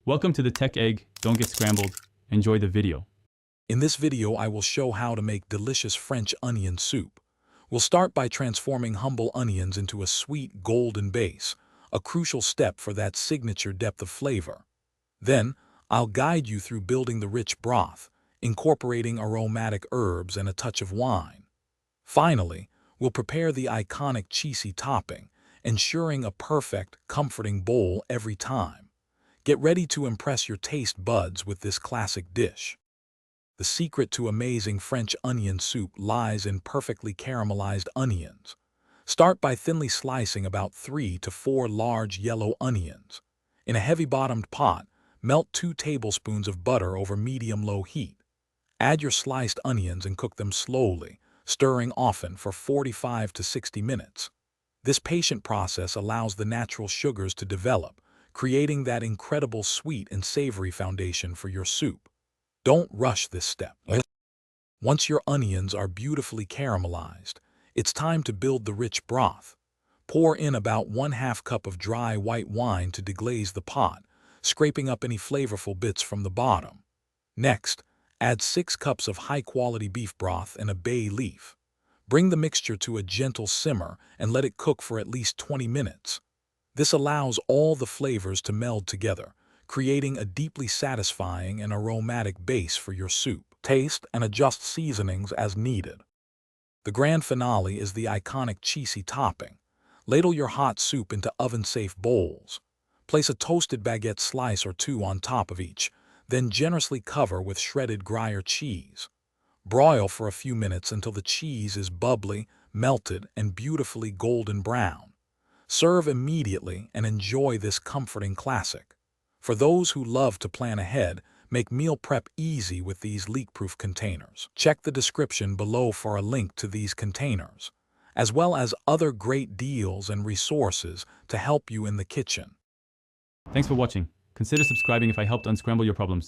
Welcome to the Tech Egg. Don't get scrambled. Enjoy the video. In this video, I will show how to make delicious French onion soup. We'll start by transforming humble onions into a sweet golden base, a crucial step for that signature depth of flavor. Then, I'll guide you through building the rich broth, incorporating aromatic herbs and a touch of wine. Finally, we'll prepare the iconic cheesy topping, ensuring a perfect, comforting bowl every time. Get ready to impress your taste buds with this classic dish. The secret to amazing French onion soup lies in perfectly caramelized onions. Start by thinly slicing about 3 to 4 large yellow onions. In a heavy-bottomed pot, melt 2 tablespoons of butter over medium-low heat. Add your sliced onions and cook them slowly, stirring often for 45 to 60 minutes. This patient process allows the natural sugars to develop, creating that incredible sweet and savory foundation for your soup. Don't rush this step. Once your onions are beautifully caramelized, it's time to build the rich broth. Pour in about 1/2 cup of dry white wine to deglaze the pot, scraping up any flavorful bits from the bottom. Next, add 6 cups of high-quality beef broth and a bay leaf. Bring the mixture to a gentle simmer and let it cook for at least 20 minutes. This allows all the flavors to meld together, creating a deeply satisfying and aromatic base for your soup. Taste and adjust seasonings as needed. The grand finale is the iconic cheesy topping. Ladle your hot soup into oven-safe bowls. Place a toasted baguette slice or 2 on top of each, then generously cover with shredded Gruyere cheese. Broil for a few minutes until the cheese is bubbly, melted, and beautifully golden brown. Serve immediately and enjoy this comforting classic. For those who love to plan ahead, make meal prep easy with these leak-proof containers. Check the description below for a link to these containers, as well as other great deals and resources to help you in the kitchen. Thanks for watching. Consider subscribing if I helped unscramble your problems.